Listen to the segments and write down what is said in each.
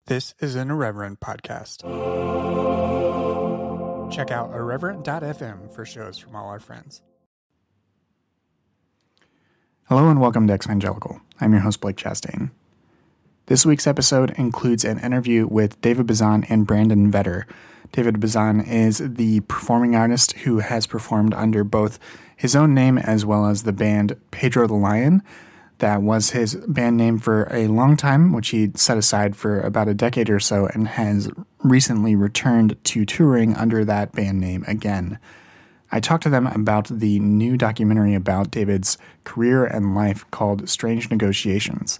This is an Irreverent podcast. Check out irreverent.fm for shows from all our friends. Hello and welcome to Evangelical. I'm your host, Blake Chastain. This week's episode includes an interview with David Bazan and Brandon Vedder. David Bazan is the performing artist who has performed under both his own name as well as the band Pedro the Lion. That was his band name for a long time, which he set aside for about a decade or so and has recently returned to touring under that band name again. I talked to them about the new documentary about David's career and life called Strange Negotiations.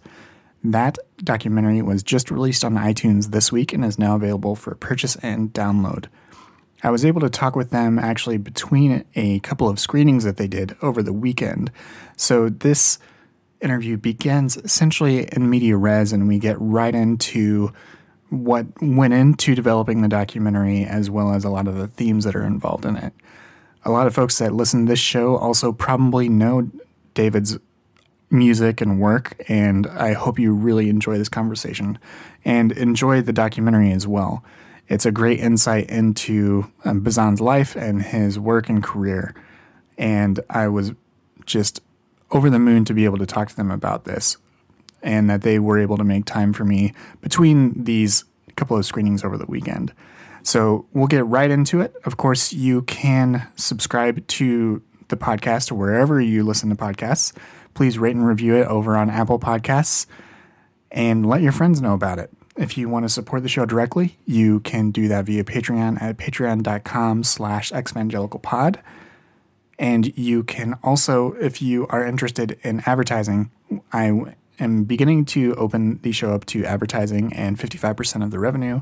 That documentary was just released on iTunes this week and is now available for purchase and download. I was able to talk with them actually between a couple of screenings that they did over the weekend. So this interview begins essentially in media res, and we get right into what went into developing the documentary as well as a lot of the themes that are involved in it. A lot of folks that listen to this show also probably know David's music and work, and I hope you really enjoy this conversation and enjoy the documentary as well. It's a great insight into Bazan's life and his work and career, and I was just over the moon to be able to talk to them about this and that they were able to make time for me between these couple of screenings over the weekend. So we'll get right into it. Of course, you can subscribe to the podcast wherever you listen to podcasts. Please rate and review it over on Apple Podcasts and let your friends know about it. If you want to support the show directly, you can do that via Patreon at patreon.com/exvangelicalpod. And you can also, if you are interested in advertising, I am beginning to open the show up to advertising, and 55% of the revenue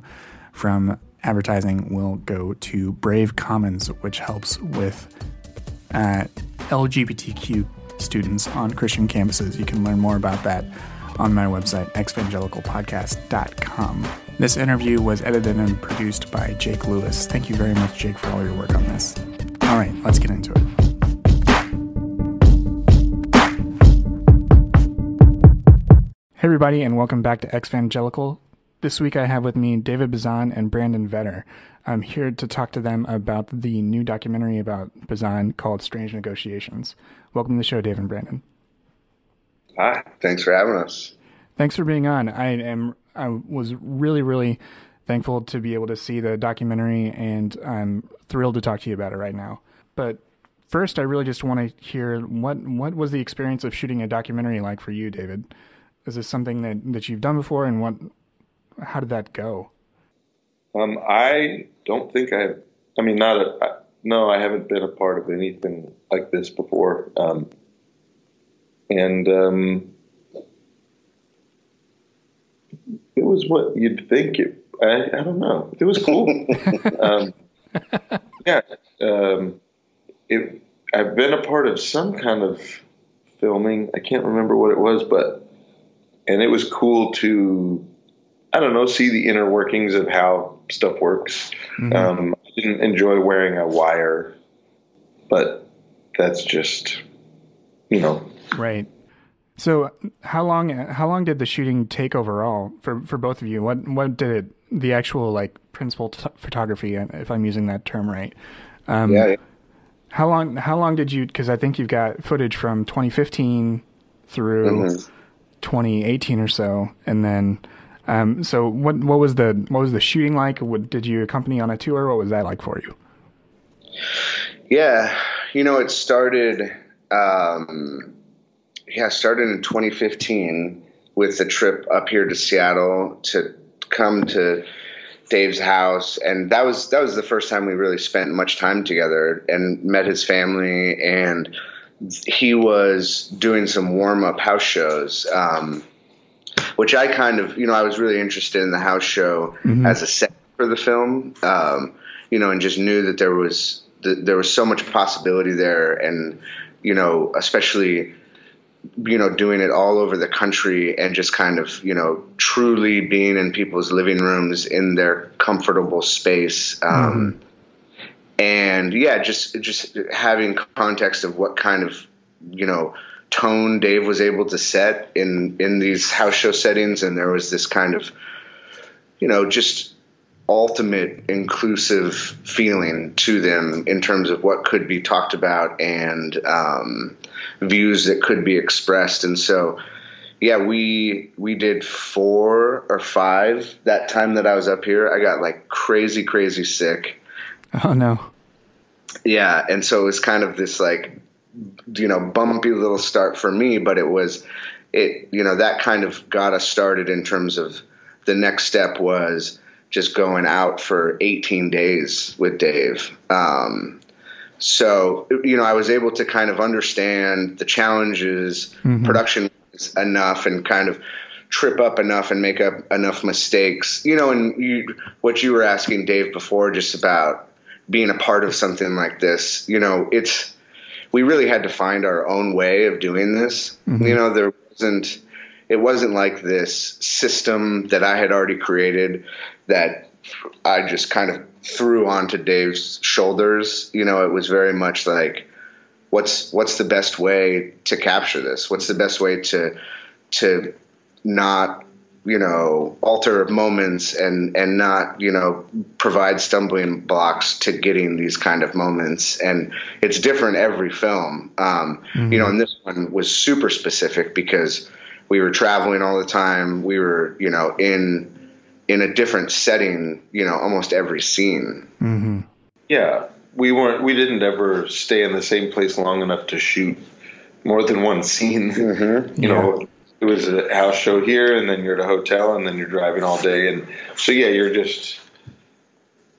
from advertising will go to Brave Commons, which helps with LGBTQ students on Christian campuses. You can learn more about that on my website, exvangelicalpodcast.com. This interview was edited and produced by Jake Lewis. Thank you very much, Jake, for all your work on this. All right, let's get into it. Hey everybody, and welcome back to Exvangelical. This week I have with me David Bazan and Brandon Vedder. I'm here to talk to them about the new documentary about Bazan called Strange Negotiations. Welcome to the show, Dave and Brandon. Hi, thanks for having us. Thanks for being on. I was really thankful to be able to see the documentary, and I'm thrilled to talk to you about it right now. But first, I really just want to hear what was the experience of shooting a documentary like for you, David? Is this something that you've done before, and how did that go? I don't think I haven't been a part of anything like this before. It was what you'd think I don't know. It was cool. I've been a part of some kind of filming. I can't remember what it was, and it was cool to, I don't know, see the inner workings of how stuff works. Mm-hmm. I didn't enjoy wearing a wire, but that's just, Right. So how long did the shooting take overall for both of you? What did the actual principal photography, if I'm using that term right? Yeah. How long did you, because I think you've got footage from 2015 through mm-hmm. 2018 or so, and then so what was the shooting like? Did you accompany on a tour? What was that like for you? Yeah, it started started in 2015 with the trip up here to Seattle to come to Dave's house, and that was the first time we really spent much time together and met his family, and he was doing some warm-up house shows, which I kind of, I was really interested in the house show mm-hmm. as a set for the film, and just knew that there was so much possibility there, and, especially, doing it all over the country and just kind of, truly being in people's living rooms in their comfortable space. Mm-hmm. And yeah, just having context of what kind of, tone Dave was able to set in these house show settings. And there was this kind of, just ultimate inclusive feeling to them in terms of what could be talked about and views that could be expressed. And so, yeah, we did 4 or 5 that time that I was up here. I got like crazy sick. Oh no. Yeah, and so it was kind of this like, bumpy little start for me, but that kind of got us started in terms of the next step was just going out for 18 days with Dave. So, I was able to kind of understand the challenges, production enough, and kind of trip up enough and make up enough mistakes, and what you were asking Dave before, just about being a part of something like this, we really had to find our own way of doing this. It wasn't like this system that I had already created that I just kind of threw onto Dave's shoulders. It was very much like, what's the best way to capture this? What's the best way to not, alter moments and not, provide stumbling blocks to getting these kind of moments. And it's different every film. And this one was super specific because we were traveling all the time. We were, in a different setting, almost every scene. Mm-hmm. Yeah. We didn't ever stay in the same place long enough to shoot more than one scene. Mm-hmm. It was a house show here, and then you're at a hotel, and then you're driving all day. And so, yeah, you're just,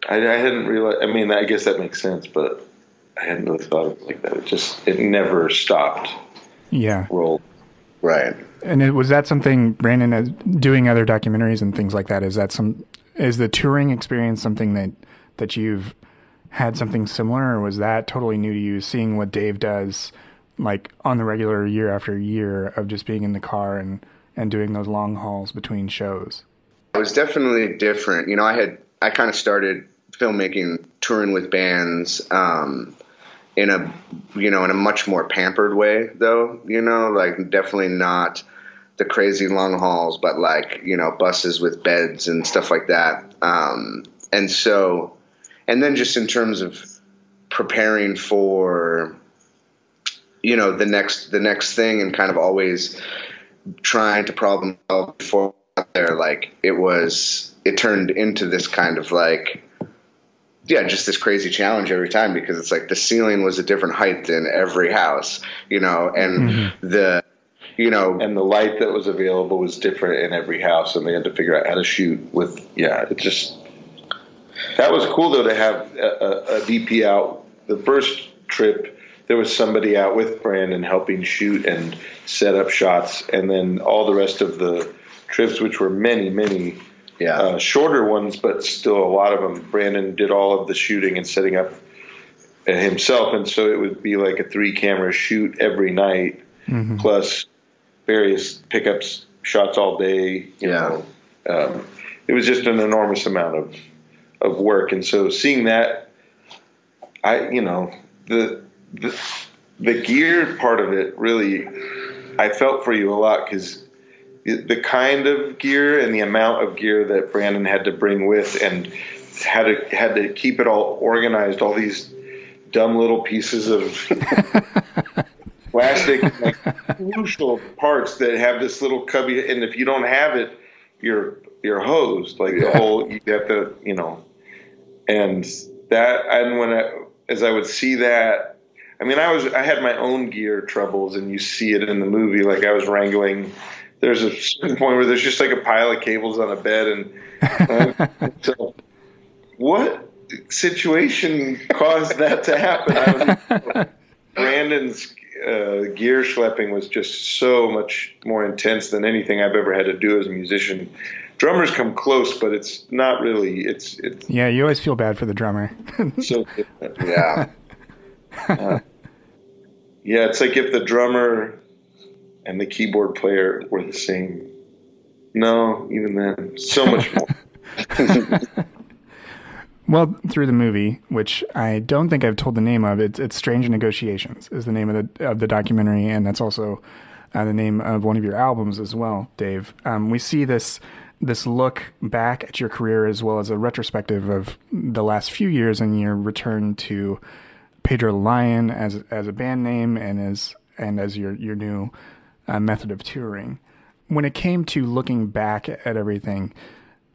I hadn't realized, I guess that makes sense, but I hadn't really thought of it like that. It never stopped. Yeah. Rolled. Right. And was that something, Brandon, doing other documentaries and things like that, is the touring experience something that you've had something similar, or was that totally new to you, seeing what Dave does like on the regular year after year of just being in the car and doing those long hauls between shows? It was definitely different. I kind of started filmmaking, touring with bands, in a much more pampered way though, like definitely not the crazy long hauls, but like, buses with beds and stuff like that. And then just in terms of preparing for, the next thing, and kind of always trying to problem solve before there, like it turned into this kind of like, just this crazy challenge every time, because it's like the ceiling was a different height in every house, and the light that was available was different in every house, and they had to figure out how to shoot with, that was cool though, to have a DP out. The first trip, there was somebody out with Brandon helping shoot and set up shots, and then all the rest of the trips, which were many, shorter ones, but still a lot of them, Brandon did all of the shooting and setting up himself, and so it would be like a 3-camera shoot every night, plus various pickups, shots all day. It was just an enormous amount of work, and so seeing that, the gear part of it, really, I felt for you a lot, because the kind of gear and the amount of gear that Brandon had to bring with, and had to keep it all organized, all these dumb little pieces of plastic, like crucial parts that have this little cubby, and if you don't have it, you're hosed. Like the whole, you have to, and that, and as I would see that, I had my own gear troubles, and you see it in the movie. Like I was wrangling. There's a certain point where there's just like a pile of cables on a bed, and so what situation caused that to happen? Brandon's gear schlepping was just so much more intense than anything I've ever had to do as a musician. Drummers come close, but it's not really. It's yeah. You always feel bad for the drummer. So yeah. Yeah, it's like if the drummer and the keyboard player were the same. No, even then, so much more. Well, through the movie, which I don't think I've told the name of, it's Strange Negotiations is the name of the documentary, and that's also the name of one of your albums as well, Dave. We see this this look back at your career as well as a retrospective of the last few years and your return to Pedro the Lion as a band name and as your new method of touring. When it came to looking back at everything,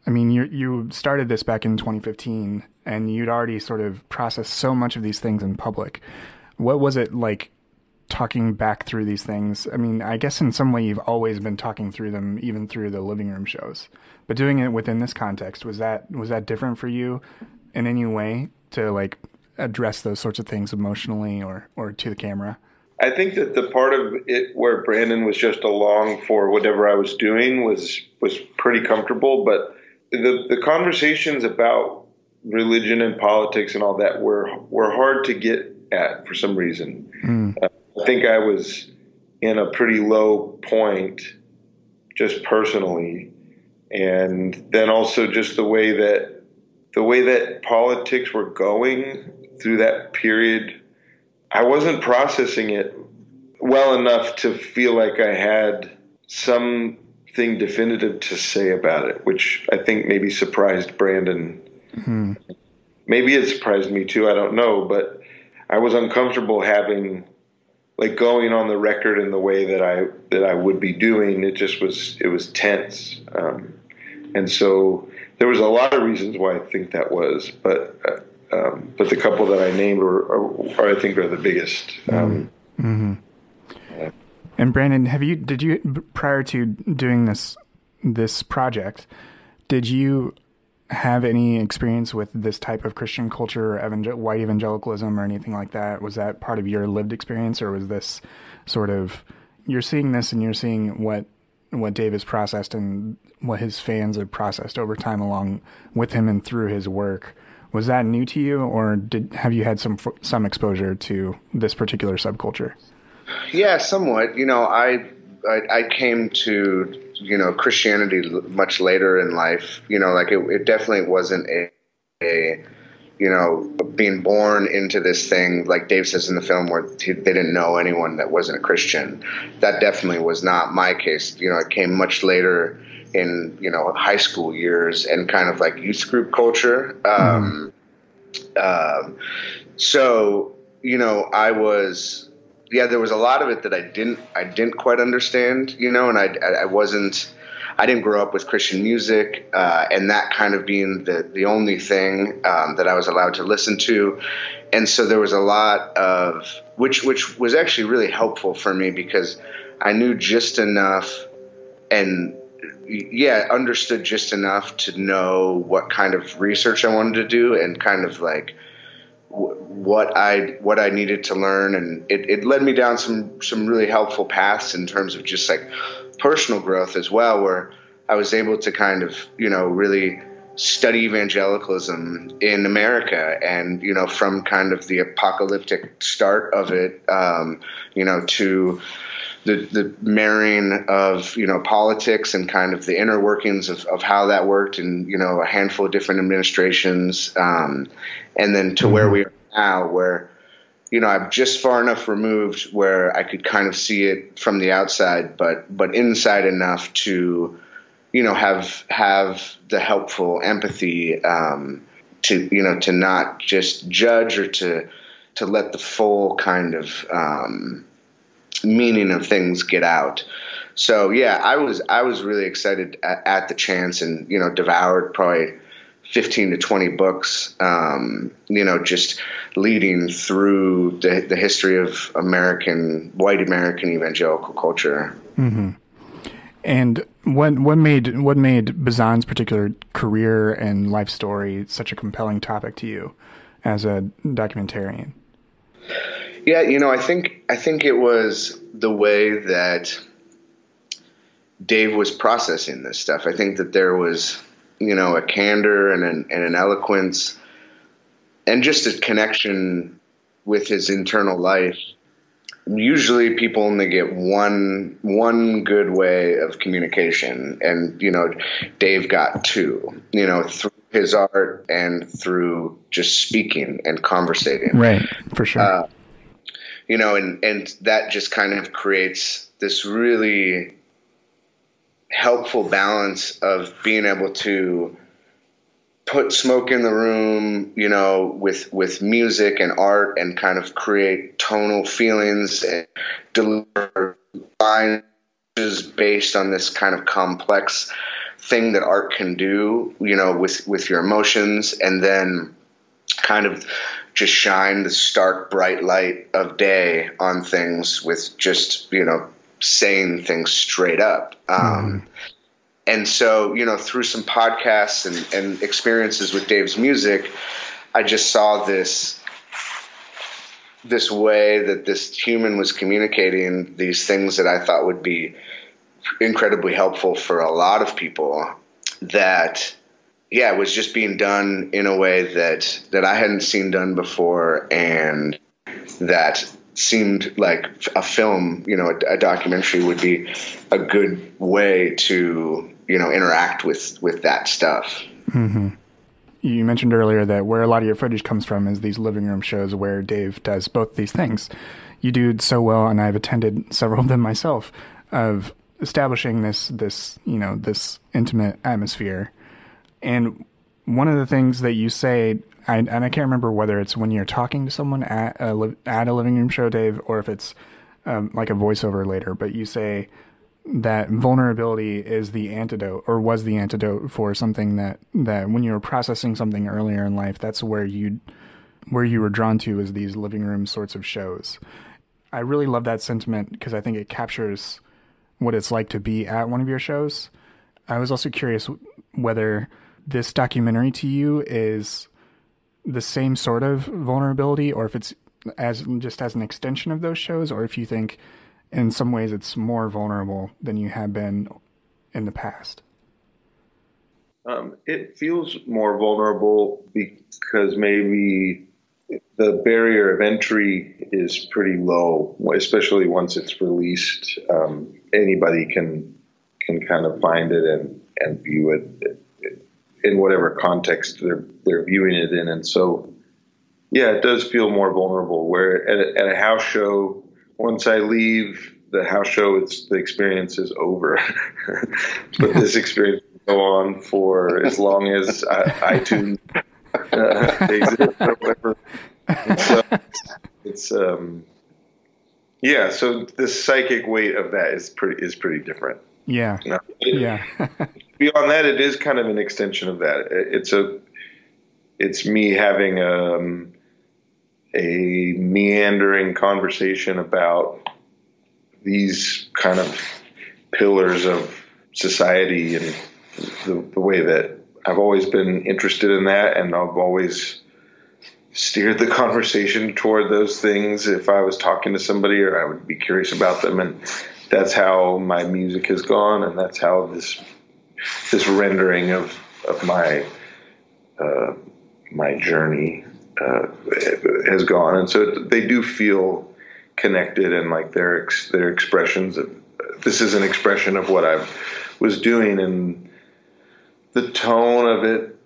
I mean, you started this back in 2015, and you'd already sort of processed so much of these things in public. What was it like talking back through these things? I mean, I guess in some way you've always been talking through them, even through the living room shows. But doing it within this context, was that different for you in any way to like address those sorts of things emotionally or to the camera? I think that the part of it where Brandon was just along for whatever I was doing was pretty comfortable, but the conversations about religion and politics and all that were hard to get at for some reason. I think I was in a pretty low point just personally, and then also just the way that politics were going through that period, I wasn't processing it well enough to feel like I had something definitive to say about it, which I think maybe surprised Brandon. Mm-hmm. Maybe it surprised me too, I don't know, but I was uncomfortable having like going on the record in the way that I would be doing. It was tense. And so there was a lot of reasons why I think that was, but the couple that I named are I think are the biggest. Mm-hmm. And Brandon, did you prior to doing this project, did you have any experience with this type of Christian culture, white evangelicalism or anything like that? Was that part of your lived experience, or was this sort of, you're seeing this and you're seeing what Dave has processed and what his fans have processed over time along with him and through his work? Was that new to you, or have you had some exposure to this particular subculture? Yeah, somewhat. I came to, Christianity much later in life. Like it definitely wasn't a being born into this thing, like Dave says in the film, where they didn't know anyone that wasn't a Christian. That definitely was not my case. It came much later in, high school years and kind of like youth group culture. So, I was, there was a lot of it that I didn't quite understand, and I didn't grow up with Christian music, and that kind of being the only thing that I was allowed to listen to. And so there was a lot of, which was actually really helpful for me because I knew just enough and understood just enough to know what kind of research I wanted to do and kind of like what I needed to learn. And it led me down some really helpful paths in terms of just like personal growth as well, where I was able to kind of, really study evangelicalism in America and, from kind of the apocalyptic start of it, to the marrying of, politics and kind of the inner workings of how that worked in, a handful of different administrations. And then to where we are now, where, I'm just far enough removed where I could kind of see it from the outside, but inside enough to, have the helpful empathy, to not just judge or to let the full kind of, meaning of things get out. So I was really excited at the chance and, devoured probably 15 to 20 books, just leading through the history of white American evangelical culture. Mm-hmm. And what made Bazan's particular career and life story such a compelling topic to you as a documentarian? Yeah, I think it was the way that Dave was processing this stuff. I think that there was, a candor and an eloquence and just a connection with his internal life. Usually people only get one good way of communication, and Dave got two, through his art and through just speaking and conversating. Right, for sure. And that just kind of creates this really helpful balance of being able to put smoke in the room, you know, with music and art, and kind of create tonal feelings and deliver lines based on this kind of complex thing that art can do, you know, with your emotions, and then kind of just shine the stark, bright light of day on things with just, you know, saying things straight up. And so, you know, through some podcasts and experiences with Dave's music, I just saw this way that this human was communicating these things that I thought would be incredibly helpful for a lot of people, that, yeah, it was just being done in a way that I hadn't seen done before, and that seemed like a film, you know, a documentary would be a good way to, you know, interact with that stuff. Mm-hmm. You mentioned earlier that where a lot of your footage comes from is these living room shows where Dave does both these things. You do it so well, and I've attended several of them myself, of establishing this, you know, this intimate atmosphere. And one of the things that you say, I can't remember whether it's when you're talking to someone at a living room show, Dave, or if it's like a voiceover later, but you say that vulnerability is the antidote, or was the antidote for something that when you were processing something earlier in life, that's where you were drawn to, is these living room sorts of shows. I really love that sentiment because I think it captures what it's like to be at one of your shows. I was also curious whether this documentary to you is the same sort of vulnerability, or if it's as an extension of those shows, or if you think in some ways it's more vulnerable than you have been in the past. It feels more vulnerable because maybe the barrier of entry is pretty low, especially once it's released. Anybody can kind of find it and view it in whatever context they're viewing it in. And so, yeah, it does feel more vulnerable, where at a house show, once I leave the house show, the experience is over. But this experience will go on for as long as iTunes exists or whatever. And so it's yeah. So the psychic weight of that is pretty different. Yeah. You know? Yeah. Beyond that, it is kind of an extension of that. It's me having a meandering conversation about these kind of pillars of society, and the way that I've always been interested in that, and I've always steered the conversation toward those things if I was talking to somebody, or I would be curious about them. And that's how my music has gone, and that's how this rendering of my my journey has gone. And so they do feel connected, and like their expressions of, this is an expression of what I was doing, and the tone of it.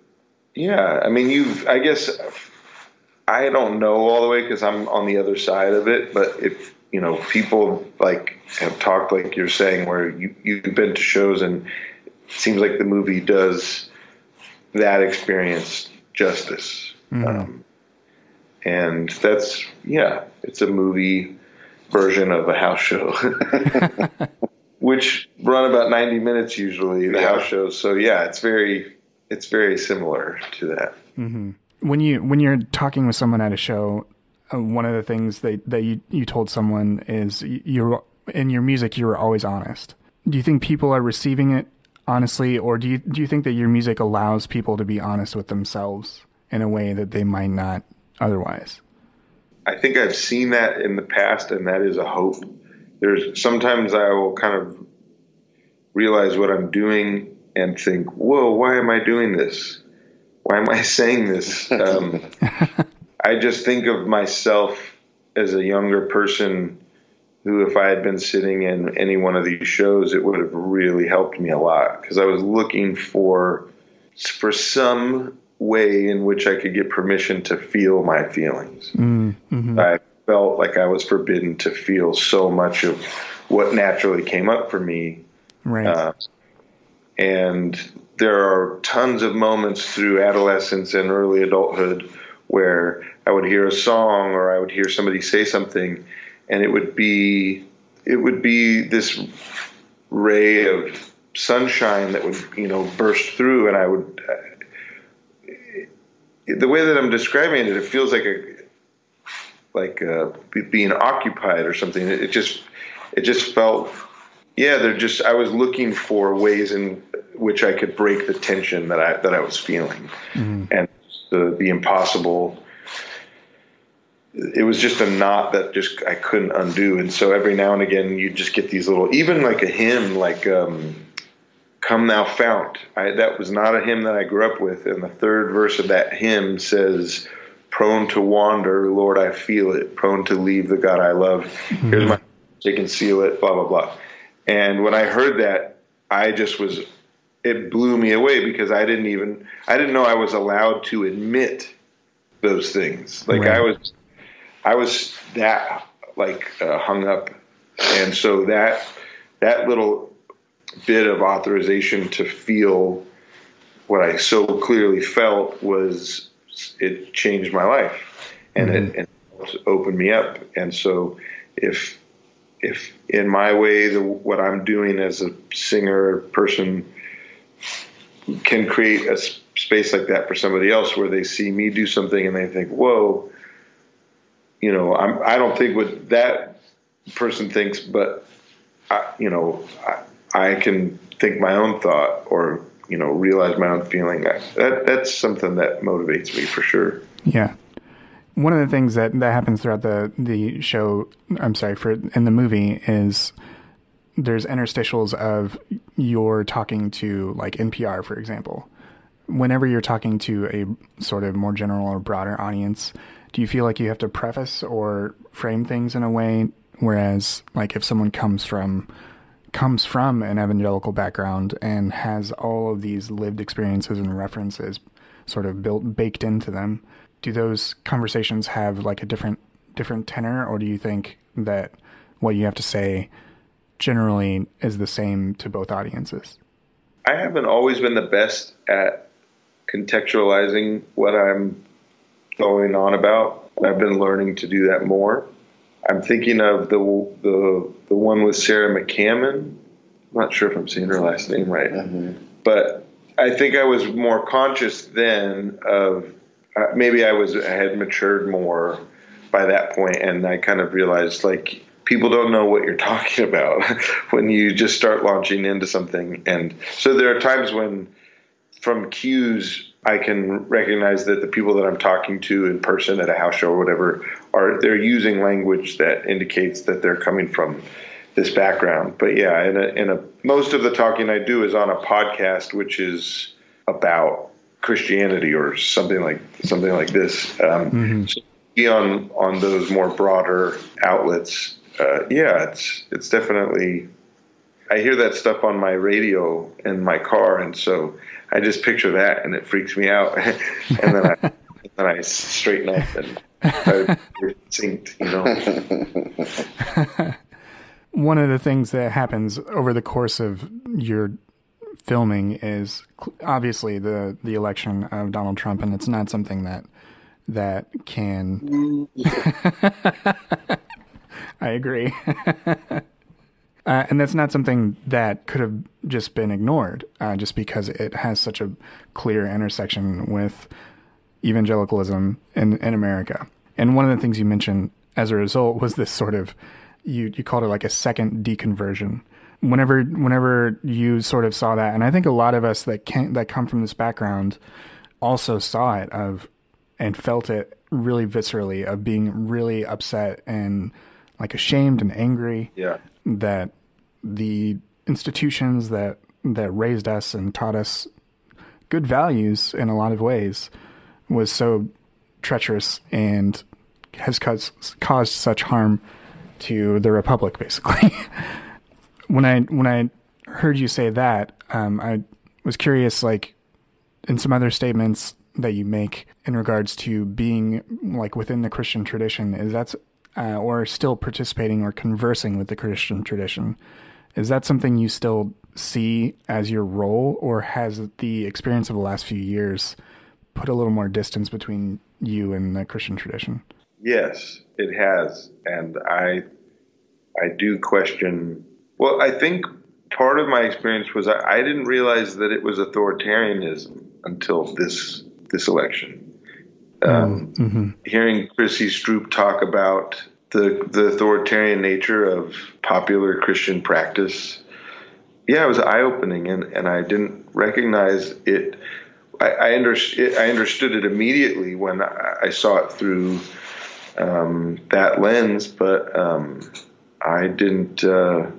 Yeah, I mean, I guess I don't know all the way because I'm on the other side of it, but if, you know, people like have talked like you're saying, where you've been to shows, and it seems like the movie does that experience justice. Mm-hmm. And that's, yeah, it's a movie version of a house show, which run about 90 minutes usually, the house shows. So yeah, it's very similar to that. Mm-hmm. When you're talking with someone at a show, one of the things that you told someone is in your music, you were always honest. Do you think people are receiving it honestly, or do you think that your music allows people to be honest with themselves in a way that they might not otherwise? I think I've seen that in the past, and that is a hope. Sometimes I will kind of realize what I'm doing and think, whoa, why am I doing this? Why am I saying this? I just think of myself as a younger person who, if I had been sitting in any one of these shows, it would have really helped me a lot, because I was looking for some way in which I could get permission to feel my feelings. Mm-hmm. I felt like I was forbidden to feel so much of what naturally came up for me. Right. And there are tons of moments through adolescence and early adulthood where I would hear a song or I would hear somebody say something, and it would be this ray of sunshine that would, burst through, and I would, the way that I'm describing it, it feels like being occupied or something. It just felt, I was looking for ways in which I could break the tension that I was feeling, and the impossible. It was just a knot that I couldn't undo. And so every now and again, you just get these little, even like a hymn, like Come Thou Fount. That was not a hymn that I grew up with. And the third verse of that hymn says, prone to wander, Lord, I feel it. Prone to leave the God I love. Here's my, they can seal it, blah, blah, blah. And when I heard that, it blew me away, because I didn't know I was allowed to admit those things. Like, right. I was that hung up. And so that little bit of authorization to feel what I so clearly felt it changed my life, and it opened me up. And so if in my way, what I'm doing as a singer person can create a space like that for somebody else, where they see me do something and they think, whoa, I don't think what that person thinks, but I can think my own thought, or realize my own feeling. That's something that motivates me for sure. Yeah. One of the things that happens throughout the show, in the movie, is there's interstitials of you're talking to, like, NPR, for example. Whenever you're talking to a sort of more general or broader audience, do you feel like you have to preface or frame things in a way, whereas, like, if someone comes from an evangelical background and has all of these lived experiences and references sort of baked into them, do those conversations have like a different tenor, or do you think that what you have to say generally is the same to both audiences? I haven't always been the best at contextualizing what I'm going on about. I've been learning to do that more. I'm thinking of the one with Sarah McCammon. I'm not sure if I'm saying her last name right. Mm-hmm. But I think I was more conscious then of maybe I had matured more by that point, and I kind of realized, like, people don't know what you're talking about when you just start launching into something. And so there are times when, from cues, I can recognize that the people that I'm talking to in person at a house show or whatever they're using language that indicates that they're coming from this background. But yeah, most of the talking I do is on a podcast, which is about Christianity or something like this. So be on those more broader outlets. It's definitely. I hear that stuff on my radio in my car, and so I just picture that, and it freaks me out. And then I straighten up and try to synced, One of the things that happens over the course of your filming is obviously the election of Donald Trump, and it's not something that can. I agree. And that's not something that could have just been ignored, just because it has such a clear intersection with evangelicalism in America. And one of the things you mentioned as a result was this sort of, you called it like a second deconversion. Whenever you sort of saw that, and I think a lot of us that come from this background also saw it and felt it really viscerally, of being really upset and like ashamed and angry. Yeah. That the institutions that raised us and taught us good values in a lot of ways was so treacherous and has caused such harm to the Republic, basically. When I heard you say that, I was curious, like, in some other statements that you make in regards to being like within the Christian tradition, is that or still participating or conversing with the Christian tradition, is that something you still see as your role, or has the experience of the last few years put a little more distance between you and the Christian tradition? Yes, it has. And I do question, well, I think part of my experience was I didn't realize that it was authoritarianism until this election. Hearing Chrissy Stroop talk about the authoritarian nature of popular Christian practice, it was eye-opening, and I didn't recognize it. I understood it immediately when I saw it through that lens, but I didn't. I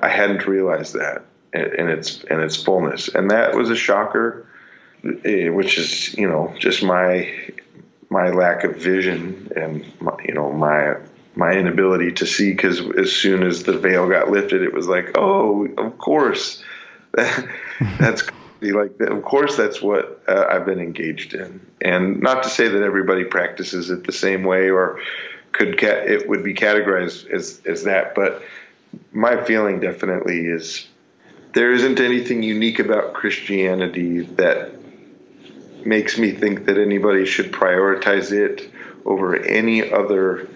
hadn't realized that in its fullness, and that was a shocker. Which is, just my lack of vision and my inability to see. Because as soon as the veil got lifted, it was like, oh, of course, that's like, of course, that's what I've been engaged in. And not to say that everybody practices it the same way, or it would be categorized as that, but my feeling definitely is there isn't anything unique about Christianity that makes me think that anybody should prioritize it over any other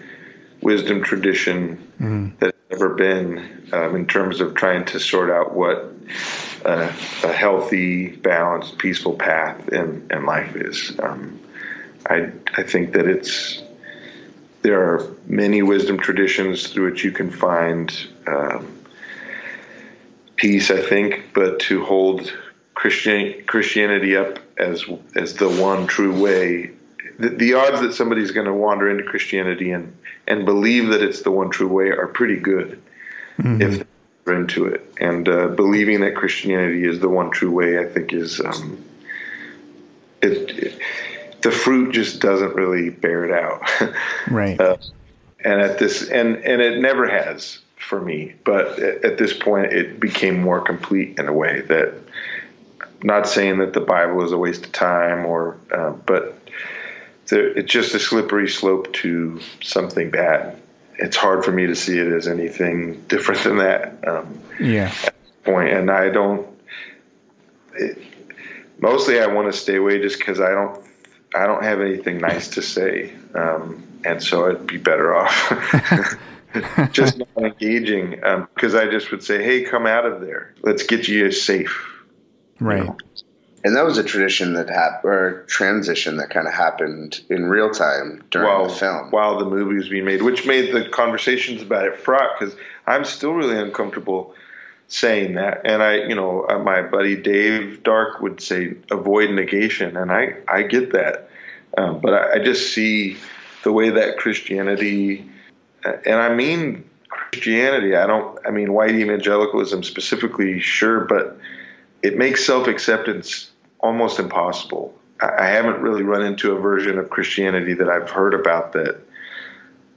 wisdom tradition that's ever been, in terms of trying to sort out what a healthy, balanced, peaceful path in life is. I think that there are many wisdom traditions through which you can find peace, I think, but to hold Christianity up as the one true way, the odds that somebody's going to wander into Christianity and believe that it's the one true way are pretty good if they're into it. And believing that Christianity is the one true way, I think, is the fruit just doesn't really bear it out. Right. And it never has for me. But at this point, it became more complete in a way that. Not saying that the Bible is a waste of time, but it's just a slippery slope to something bad. It's hard for me to see it as anything different than that. At this point, and I don't. Mostly, I want to stay away just because I don't have anything nice to say, and so I'd be better off just not engaging. Because I just would say, "Hey, come out of there. Let's get you safe." Right. And that was a tradition or transition that kind of happened in real time during the film. While the movie was being made, which made the conversations about it fraught, because I'm still really uncomfortable saying that. And my buddy Dave Dark would say, avoid negation. And I get that. But I just see the way that Christianity, and I mean Christianity, I mean white evangelicalism specifically, sure, but it makes self-acceptance almost impossible. I haven't really run into a version of Christianity that I've heard about that.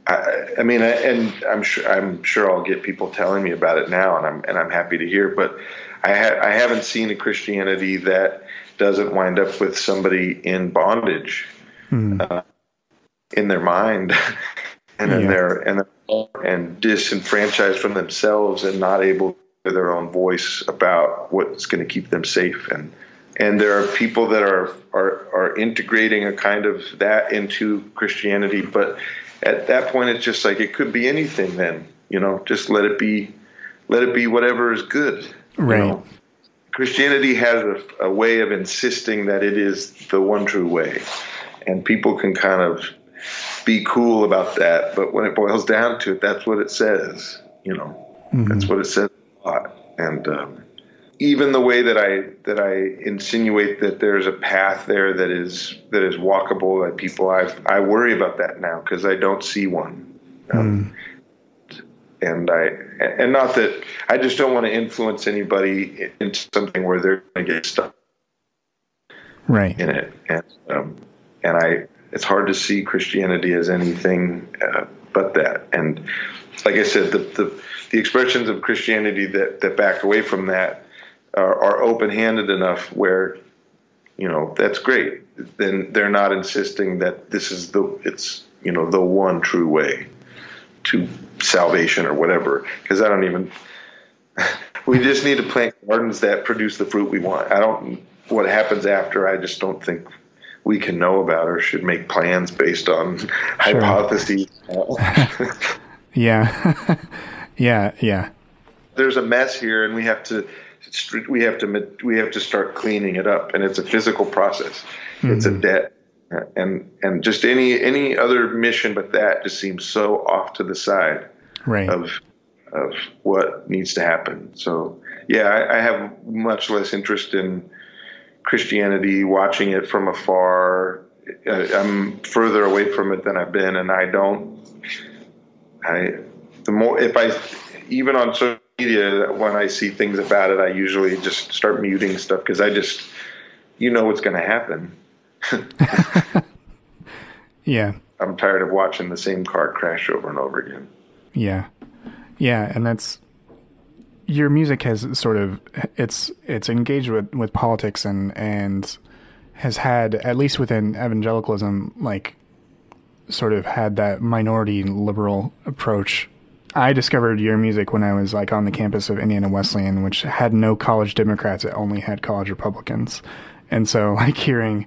I'm sure I'll get people telling me about it now, and I'm happy to hear. But I haven't seen a Christianity that doesn't wind up with somebody in bondage, in their mind, and disenfranchised from themselves and not able their own voice about what's going to keep them safe, and there are people that are integrating a kind of that into Christianity, but at that point it's just like it could be anything. Then just let it be whatever is good. Right. Christianity has a way of insisting that it is the one true way, and people can kind of be cool about that, but when it boils down to it, that's what it says. That's what it says. And even the way that I insinuate that there's a path there that is walkable by people, I worry about that now because I don't see one. And not that I just don't want to influence anybody into something where they're going to get stuck right in it. And it's hard to see Christianity as anything but that. And like I said, the expressions of Christianity that back away from that are open-handed enough where, that's great. Then they're not insisting that this is the one true way to salvation or whatever. Because I We just need to plant gardens that produce the fruit we want. What happens after, I just don't think we can know about or should make plans based on hypotheses. Yeah. Yeah. There's a mess here, and we have to start cleaning it up, and it's a physical process. It's a debt, and just any other mission but that just seems so off to the side of what needs to happen. So yeah, I have much less interest in Christianity, watching it from afar. I'm further away from it than I've been, and even on social media, when I see things about it, I usually just start muting stuff because what's going to happen. Yeah. I'm tired of watching the same car crash over and over again. Yeah. Yeah. And your music has sort of, it's engaged with politics and has had, at least within evangelicalism, like sort of had that minority liberal approach. I discovered your music when I was like on the campus of Indiana Wesleyan, which had no college Democrats. It only had college Republicans. And so like hearing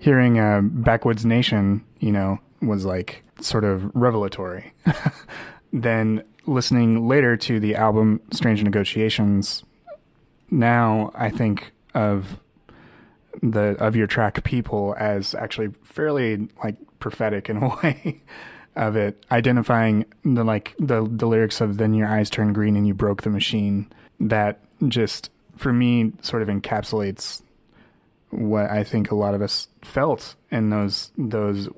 Backwoods Nation, was like sort of revelatory. Then listening later to the album Strange Negotiations, now I think of your track People as actually fairly like prophetic in a way of it, identifying the lyrics of "Then your eyes turned green and you broke the machine." That just for me sort of encapsulates what I think a lot of us felt in those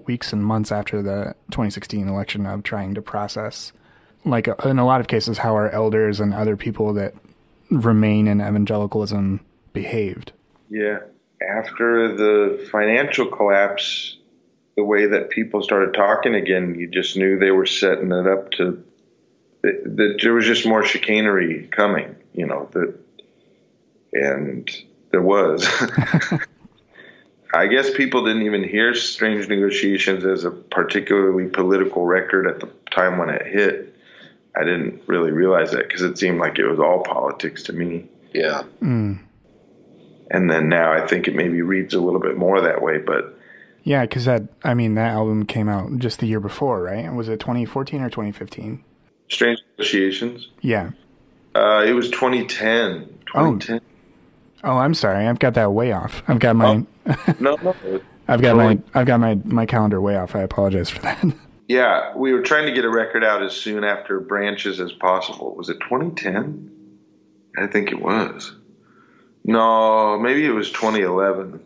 weeks and months after the 2016 election, of trying to process, like in a lot of cases, how our elders and other people that remain in evangelicalism behaved. Yeah. After the financial collapse, the way that people started talking again, you just knew they were setting it up that there was just more chicanery coming, and there was. I guess people didn't even hear Strange Negotiations as a particularly political record at the time when it hit. I didn't really realize that because it seemed like it was all politics to me. Yeah. Mm. And then now I think it maybe reads a little bit more that way, but. Yeah, because that album came out just the year before, right? Was it 2014 or 2015? Strange Negotiations? Yeah. It was 2010. 2010. Oh, I'm sorry. I've got that way off. I've got my No. I've got my calendar way off. I apologize for that. Yeah, we were trying to get a record out as soon after Branches as possible. Was it 2010? I think it was. No, maybe it was 2011.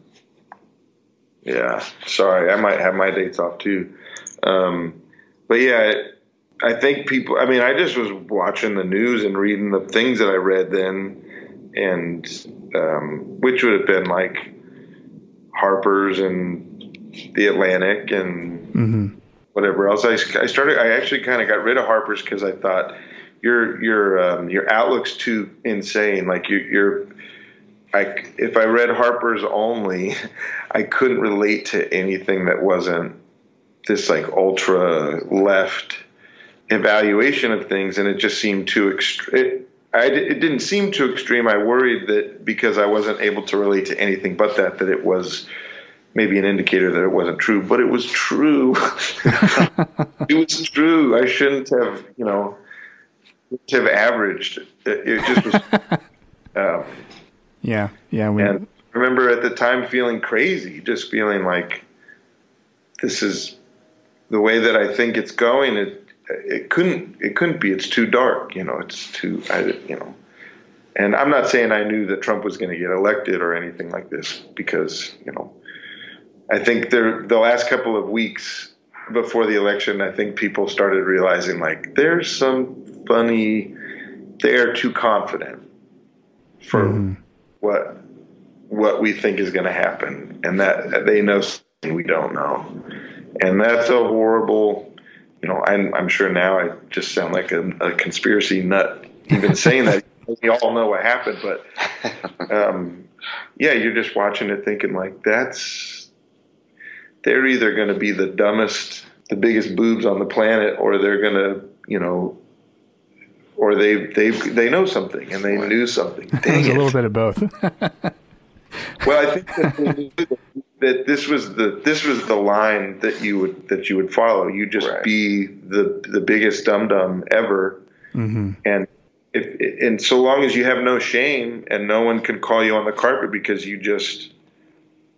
Yeah, sorry, I might have my dates off too. But yeah, I think people, I just was watching the news and reading the things that I read then, and which would have been like Harper's and The Atlantic and whatever else. I actually kind of got rid of Harper's because I thought your outlook's too insane. Like if I read Harper's only, I couldn't relate to anything that wasn't this like ultra left evaluation of things, and it just seemed too extreme. It didn't seem too extreme. I worried that because I wasn't able to relate to anything but that it was maybe an indicator that it wasn't true. But it was true. It was true. I shouldn't have, averaged. It just was. Yeah. And I remember at the time feeling crazy, just feeling like this is the way that I think it's going. It couldn't be. It's too dark, it's too, and I'm not saying I knew that Trump was going to get elected or anything like this because, I think the last couple of weeks before the election, I think people started realizing like there's some they're too confident for what we think is going to happen, and that they know something we don't know. And that's a horrible, I'm sure now I just sound like a conspiracy nut even saying that. We all know what happened, but you're just watching it thinking like they're either going to be the dumbest, the biggest boobs on the planet, or they're going to, or they know something and they knew something. Dang It was it. a little bit of both. Well, I think that they knew that this was the line that you would follow. You just be the biggest dum-dum ever, and and so long as you have no shame and no one can call you on the carpet because you just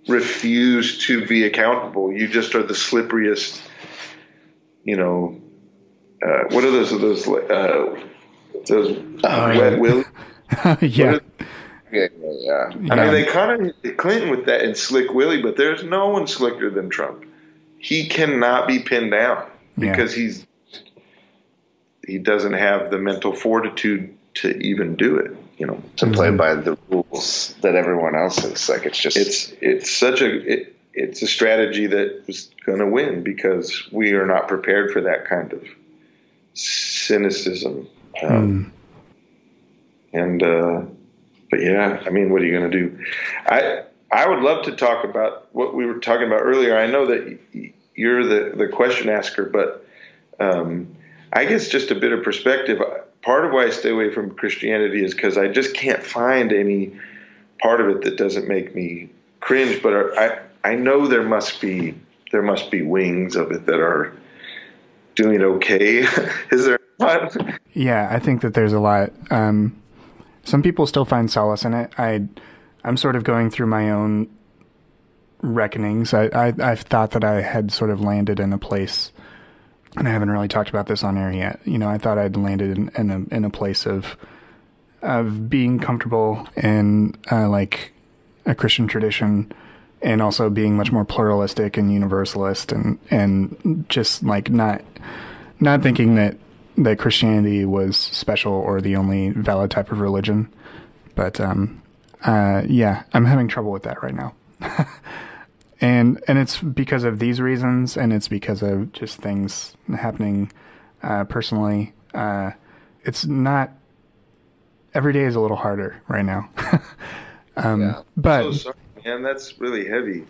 refuse to be accountable, you just are the slipperiest. What are those wet willies? Yeah. Yeah. I mean, they kind of hit Clinton with that and Slick Willie, but there's no one slicker than Trump. He cannot be pinned down because he doesn't have the mental fortitude to even do it. To play by the rules that everyone else is. Like it's a strategy that was going to win because we are not prepared for that kind of cynicism. But yeah, I mean, what are you going to do? I would love to talk about what we were talking about earlier. I know that you're the question asker, but I guess just a bit of perspective. Part of why I stay away from Christianity is because I just can't find any part of it that doesn't make me cringe. But I know there must be wings of it that are doing okay. Is there not? Yeah, I think that there's a lot. Some people still find solace in it. I'm sort of going through my own reckonings. I've thought that I had sort of landed in a place, and I haven't really talked about this on air yet. I thought I'd landed in a place of being comfortable in like a Christian tradition, and also being much more pluralistic and universalist, and just like not thinking that Christianity was special or the only valid type of religion. But yeah, I'm having trouble with that right now. and it's because of these reasons, and it's because of just things happening personally. It's not, every day is a little harder right now. But I'm so sorry, man, that's really heavy.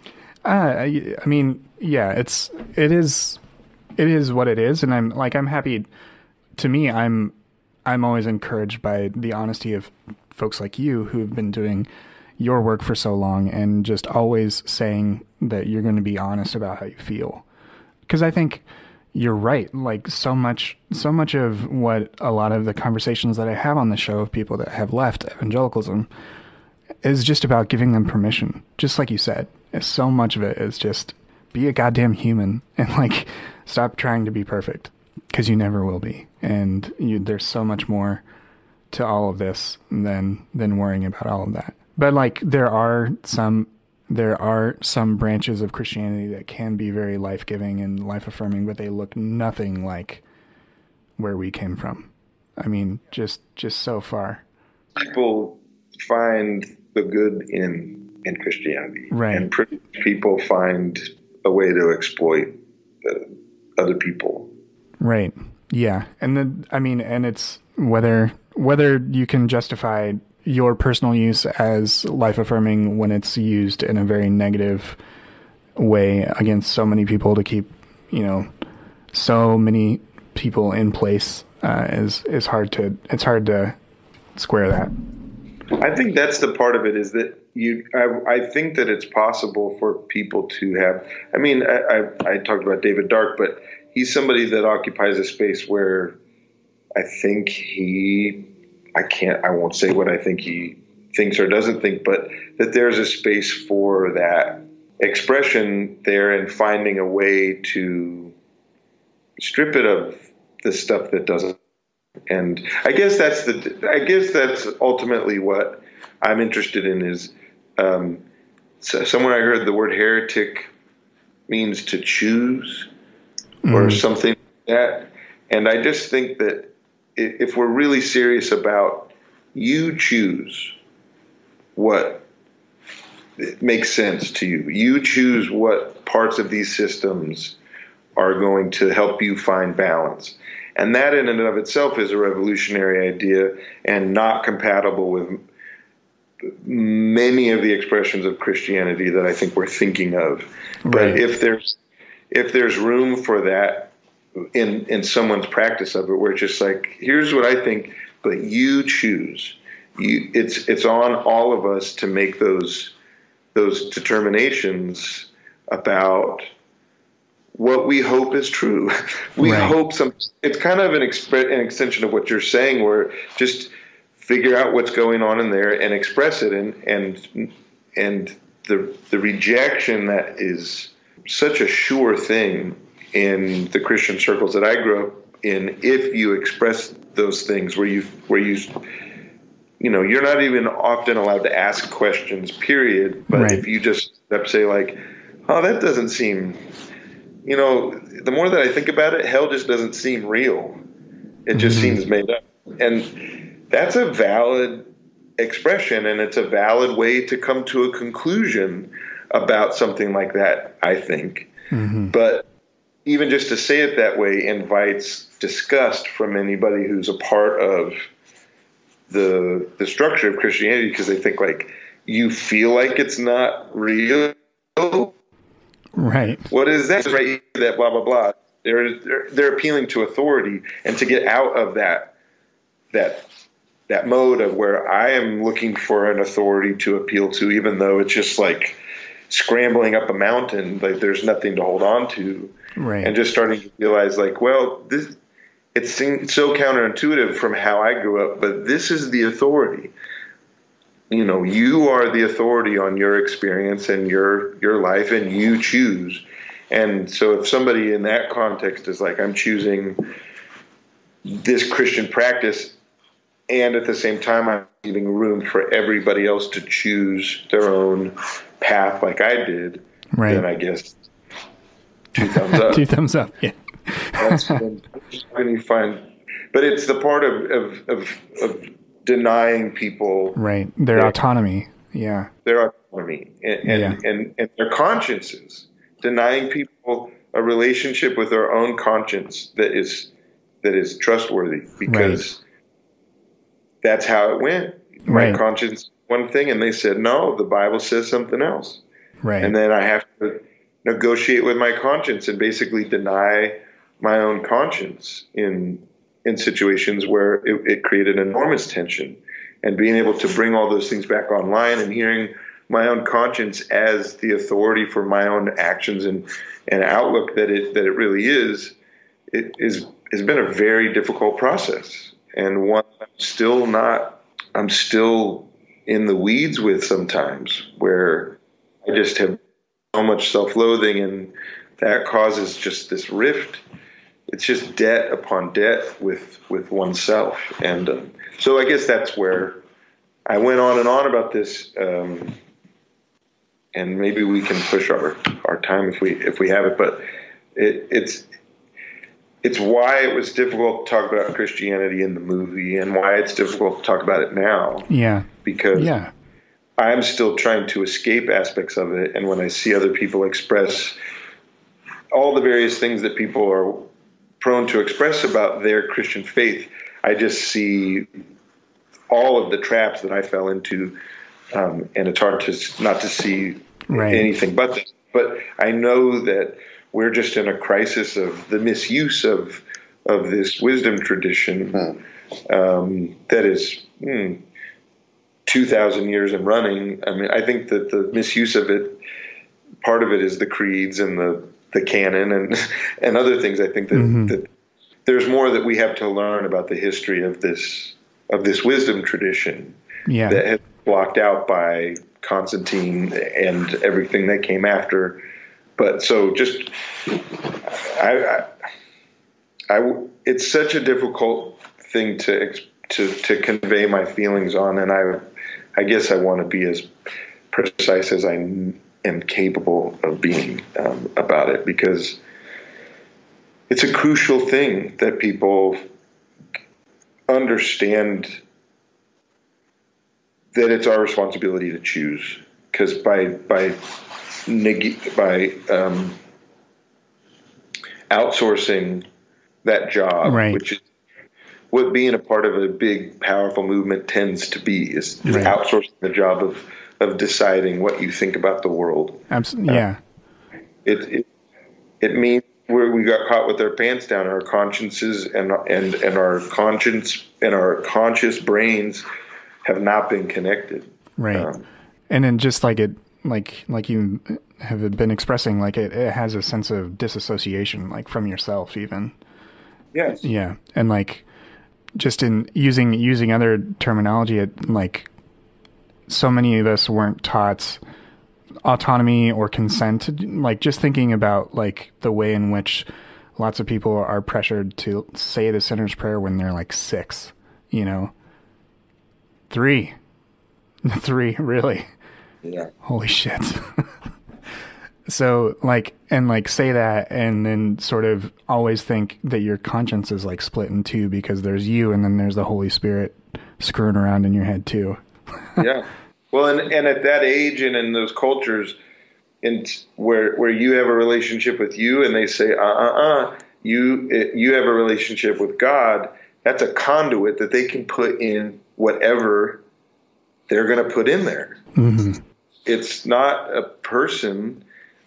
I mean, yeah, it is what it is, and I'm happy. To me, I'm always encouraged by the honesty of folks like you who've been doing your work for so long and just always saying that you're going to be honest about how you feel. Because I think you're right. Like so much of what a lot of the conversations that I have on the show of people that have left evangelicalism is just about giving them permission. Just like you said, so much of it is just be a goddamn human and like stop trying to be perfect. Because you never will be, and there's so much more to all of this than worrying about all of that. But like there are some branches of Christianity that can be very life-giving and life-affirming, but they look nothing like where we came from. I mean, just so far. People find the good in Christianity, right? And people find a way to exploit other people. Right. Yeah. And it's whether you can justify your personal use as life affirming when it's used in a very negative way against so many people to keep, so many people in place, is hard to square that. I think that's the part of it is that I think that it's possible for people to have, I talked about David Dark, but he's somebody that occupies a space where I think I won't say what I think he thinks or doesn't think, but that there's a space for that expression there and finding a way to strip it of the stuff that doesn't. And I guess that's ultimately what I'm interested in is, somewhere I heard the word heretic means to choose. Or something like that. And I just think that if we're really serious about you choose what makes sense to you, you choose what parts of these systems are going to help you find balance. And that in and of itself is a revolutionary idea and not compatible with many of the expressions of Christianity that I think we're thinking of. Right. But if there's room for that in someone's practice of it, where it's just like, here's what I think, but you choose. It's on all of us to make those determinations about what we hope is true. We hope it's kind of an extension of what you're saying, where just figure out what's going on in there and express it. And the rejection that is such a sure thing in the Christian circles that I grew up in, if you express those things where you you're not even often allowed to ask questions, period. But if you just say like, oh, that doesn't seem, the more that I think about it, hell just doesn't seem real. It just seems made up. And that's a valid expression, and it's a valid way to come to a conclusion about something like that, I think. But even just to say it that way invites disgust from anybody who's a part of the structure of Christianity, because they think like, you feel like it's not real. Right. What is that? Right. That blah, blah, blah. They're appealing to authority, and to get out of that mode of where I am looking for an authority to appeal to, even though it's just like scrambling up a mountain, like there's nothing to hold on to. Right. And just starting to realize like, well, it seems so counterintuitive from how I grew up, but this is the authority. You are the authority on your experience and your life, and you choose. And so if somebody in that context is like, I'm choosing this Christian practice, and at the same time I'm leaving room for everybody else to choose their own path like I did, then I guess 2 thumbs up. 2 thumbs up, yeah. That's when you find, but it's the part of denying people their autonomy, their autonomy and their consciences, denying people a relationship with their own conscience that is trustworthy, because that's how it went. My conscience one thing, and they said no, the Bible says something else, and then I have to negotiate with my conscience and basically deny my own conscience in situations where it created enormous tension. And being able to bring all those things back online and hearing my own conscience as the authority for my own actions and outlook that it really is, has been a very difficult process, and one I'm still in the weeds with sometimes, where I just have so much self-loathing, and that causes just this rift. It's just debt upon debt with oneself. And so I guess that's where I went on and on about this. And maybe we can push our time if we have it. But it's why it was difficult to talk about Christianity in the movie, and why it's difficult to talk about it now. Yeah. Because I'm still trying to escape aspects of it. And when I see other people express all the various things that people are prone to express about their Christian faith, I just see all of the traps that I fell into, and it's hard not to see anything but this. But I know that we're just in a crisis of the misuse of this wisdom tradition that is 2,000 years in running. I mean, I think that the misuse of it, part of it is the creeds and the canon and other things. I think that there's more that we have to learn about the history of this wisdom tradition that has blocked out by Constantine and everything that came after. But so just it's such a difficult thing to convey my feelings on, and I guess I want to be as precise as I am capable of being about it, because it's a crucial thing that people understand that it's our responsibility to choose. Because by outsourcing that job, which is what being a part of a big, powerful movement tends to be, is outsourcing the job of deciding what you think about the world. Absolutely, It means where we got caught with our pants down. Our consciences and our conscience and our conscious brains have not been connected. Right. And then just like it, like you have been expressing, like it has a sense of disassociation, like from yourself even. Yes. Yeah. And like just in using other terminology, like so many of us weren't taught autonomy or consent, like just thinking about like the way in which lots of people are pressured to say the sinner's prayer when they're like 6, 3, really. Yeah. Holy shit. So like, and like say that and then sort of always think that your conscience is like split in two because there's you and then there's the Holy Spirit screwing around in your head too. Yeah. Well, and at that age and in those cultures, where you have a relationship with you, and they say, you have a relationship with God. That's a conduit that they can put in whatever they're going to put in there. Mm-hmm. It's not a person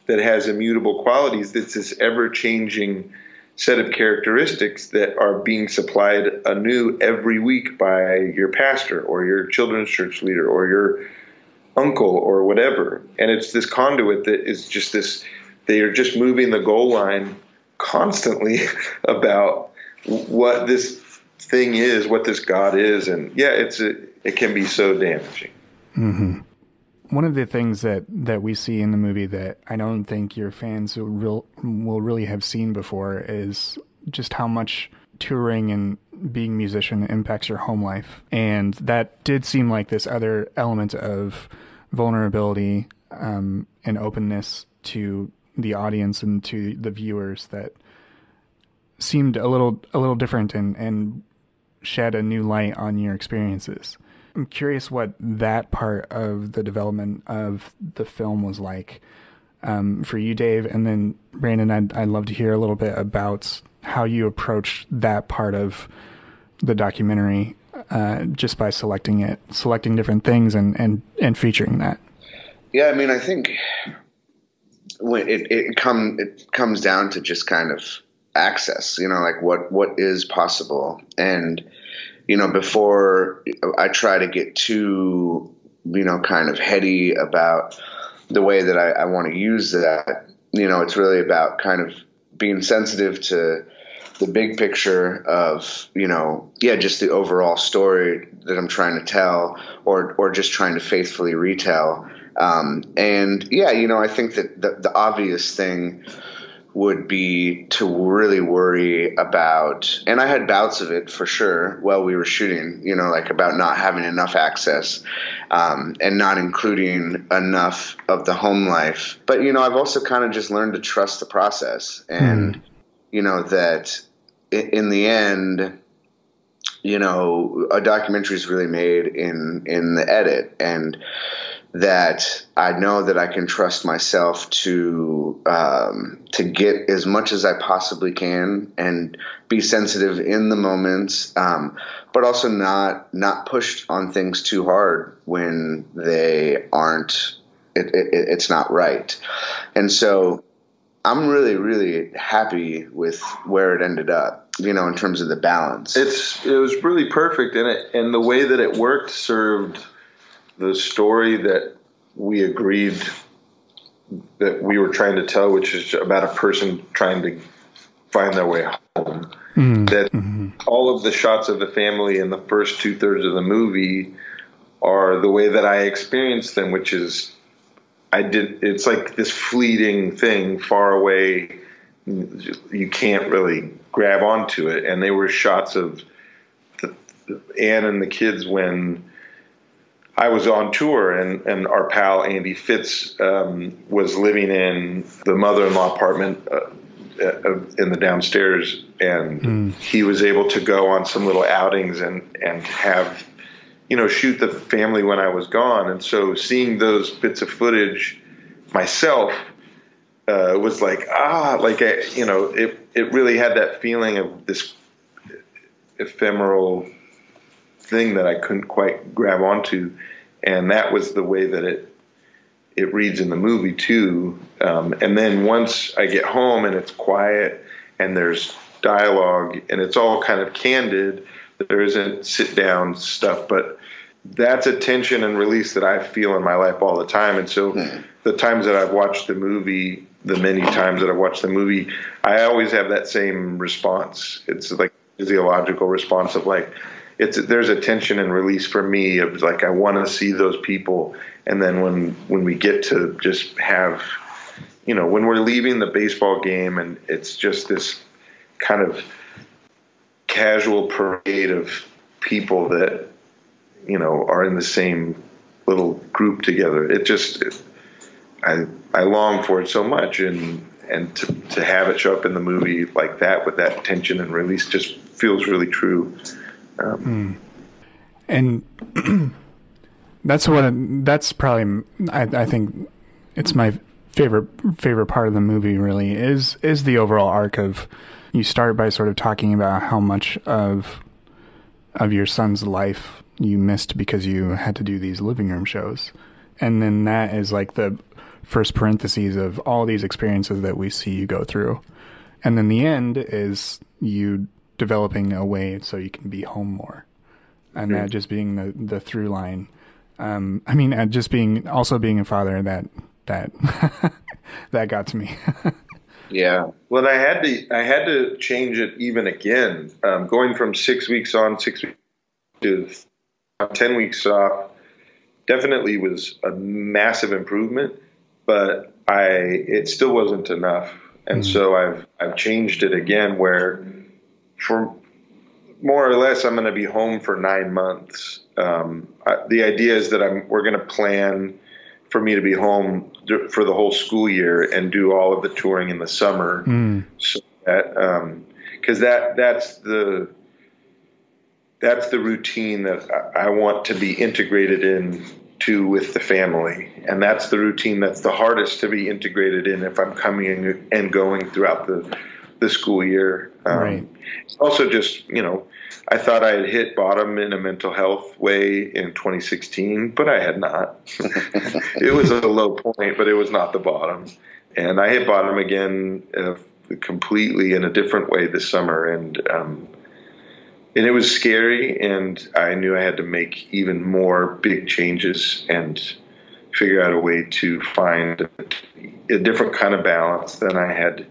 that has immutable qualities. It's this ever-changing set of characteristics that are being supplied anew every week by your pastor or your children's church leader or your uncle or whatever. And it's this conduit that is just this, they are just moving the goal line constantly about what this thing is, what this God is. And yeah, it can be so damaging. Mm-hmm. One of the things that we see in the movie that I don't think your fans will really have seen before is just how much touring and being a musician impacts your home life. And that did seem like this other element of vulnerability and openness to the audience and to the viewers that seemed a little different and shed a new light on your experiences. I'm curious what that part of the development of the film was like for you, Dave, and then Brandon. I'd love to hear a little bit about how you approached that part of the documentary, just by selecting different things and featuring that. Yeah, I mean, I think when it comes down to just kind of access, like what is possible. And before I try to get too, kind of heady about the way that I want to use that, it's really about kind of being sensitive to the big picture of, just the overall story that I'm trying to tell or just trying to faithfully retell. I think that the obvious thing would be to really worry about, and I had bouts of it for sure while we were shooting, like about not having enough access, and not including enough of the home life. But, I've also kind of just learned to trust the process and, that in the end, a documentary is really made in the edit, and that I know that I can trust myself to get as much as I possibly can and be sensitive in the moments, but also not pushed on things too hard when they aren't. It's not right, and so I'm really, really happy with where it ended up. In terms of the balance, it was really perfect, and the way that it worked served the story that we agreed that we were trying to tell, which is about a person trying to find their way home. Mm-hmm. That all of the shots of the family in the first 2/3 of the movie are the way that I experienced them, which is it's like this fleeting thing far away. You can't really grab onto it. And they were shots of Anne and the kids when I was on tour, and our pal Andy Fitz was living in the mother-in-law apartment in the downstairs, and he was able to go on some little outings and have, shoot the family when I was gone. And so seeing those bits of footage myself was like, it really had that feeling of this ephemeral thing that I couldn't quite grab onto, and that was the way that it reads in the movie too. And then once I get home and it's quiet and there's dialogue and it's all kind of candid, there isn't sit down stuff, but that's a tension and release that I feel in my life all the time. And so the times that I've watched the movie, the many times that I've watched the movie, I always have that same response. It's like a physiological response of like, there's a tension and release for me of like, I want to see those people. And then when we get to just have, when we're leaving the baseball game and it's just this kind of casual parade of people that, are in the same little group together. I long for it so much, and to have it show up in the movie like that with that tension and release just feels really true. And that's probably, I think it's my favorite part of the movie really is the overall arc of, you start by sort of talking about how much of your son's life you missed because you had to do these living room shows. And then that is like the first parentheses of all these experiences that we see you go through. And then the end is you developing a way so you can be home more. And that just being the through line. Just being a father, that that got to me. Yeah. Well, I had to change it even again. Going from 6 weeks on, 6 weeks to 10 weeks off definitely was a massive improvement, but it still wasn't enough. And so I've changed it again where for more or less I'm going to be home for 9 months. The idea is that we're going to plan for me to be home for the whole school year and do all of the touring in the summer. So that, cause that's the routine that I want to be integrated into with the family. And that's the routine that's the hardest to be integrated in if I'm coming and going throughout the school year. Right. It's also just, I thought I had hit bottom in a mental health way in 2016, but I had not. It was a low point, but it was not the bottom. And I hit bottom again completely in a different way this summer. And it was scary, and I knew I had to make even more big changes and figure out a way to find a different kind of balance than I had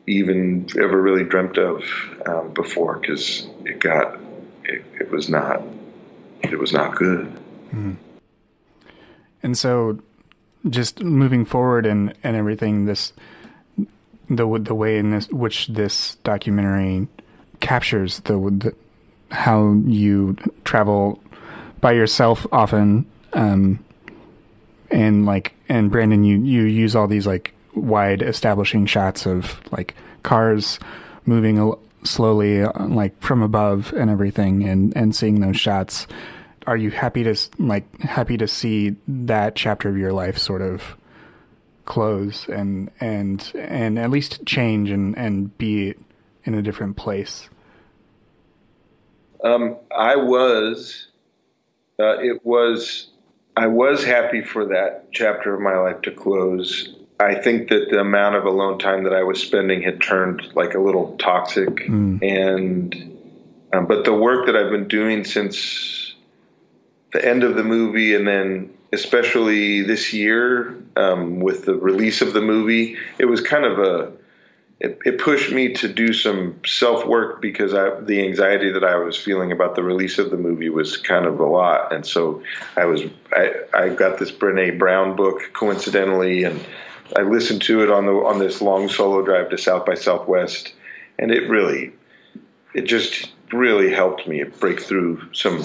even ever really dreamt of before, because it was not good. And so just moving forward and everything, the way in which this documentary captures how you travel by yourself often, and Brandon, you use all these like wide establishing shots of like cars moving slowly like from above and everything, and seeing those shots. Are you happy to see that chapter of your life sort of close and at least change and be in a different place? I was happy for that chapter of my life to close. I think that the amount of alone time that I was spending had turned like a little toxic, and but the work that I've been doing since the end of the movie, and then especially this year with the release of the movie, it was kind of it pushed me to do some self-work, because the anxiety that I was feeling about the release of the movie was kind of a lot. And so I got this Brené Brown book coincidentally, and I listened to it on this long solo drive to South by Southwest, and it just really helped me break through some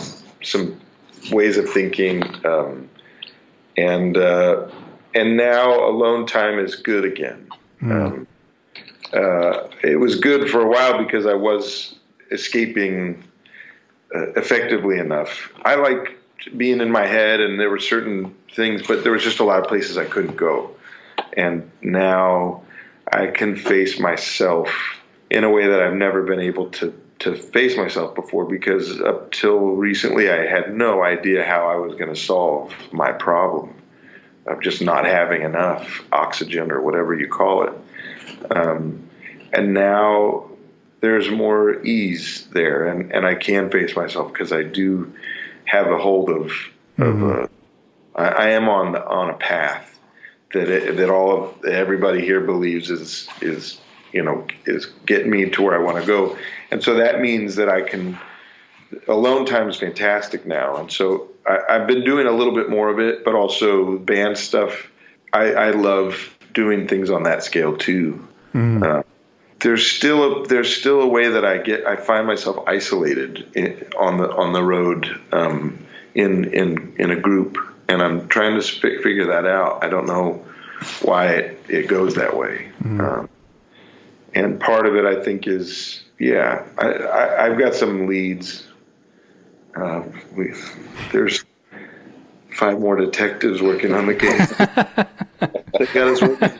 ways of thinking. And now alone time is good again. It was good for a while because I was escaping effectively enough. I like being in my head, and there were certain things, but there was just a lot of places I couldn't go. And now I can face myself in a way that I've never been able to face myself before, because up till recently I had no idea how I was going to solve my problem. just not having enough oxygen or whatever you call it. And now there's more ease there, and I can face myself because I do have a hold of I am on a path that everybody here believes is getting me to where I want to go. And so that means that I can, alone time is fantastic now. And so I've been doing a little bit more of it, but also band stuff. I love doing things on that scale too. There's still a way that I find myself isolated on the road in a group, and I'm trying to figure that out. I don't know why it goes that way. And part of it, I think, is I've got some leads. There's 5 more detectives working on the case. They got us working.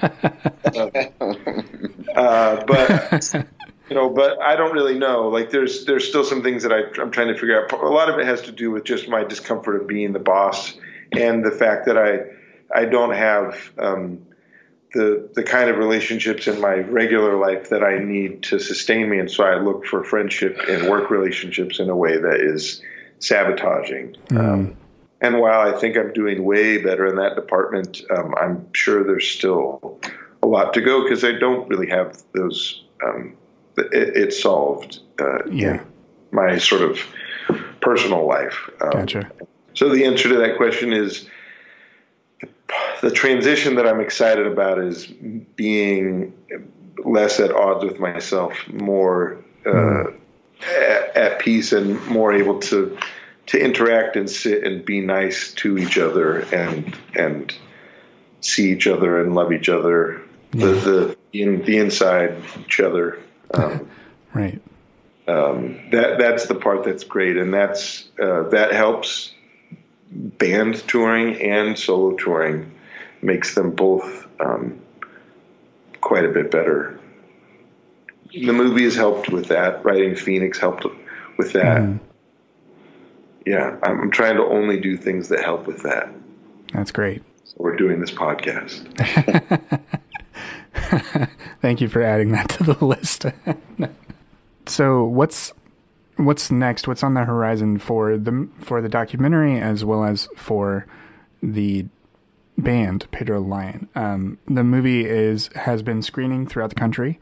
But I don't really know. Like, there's still some things that I'm trying to figure out. A lot of it has to do with just my discomfort of being the boss, and the fact that I don't have the kind of relationships in my regular life that I need to sustain me. And so I look for friendship and work relationships in a way that is sabotaging. And while I think I'm doing way better in that department, I'm sure there's still a lot to go because I don't really have those. It's solved in my sort of personal life. Gotcha. So the answer to that question is the transition that I'm excited about is being less at odds with myself, more at peace, and more able to interact and sit and be nice to each other and see each other and love each other, the inside each other. Right. That's the part that's great, and that helps. Band touring and solo touring makes them both quite a bit better. The movie has helped with that. Writing Phoenix helped with that. Yeah, I'm trying to only do things that help with that. That's great. So we're doing this podcast. Thank you for adding that to the list. So what's next? What's on the horizon for the documentary as well as for the band Pedro the Lion? The movie has been screening throughout the country.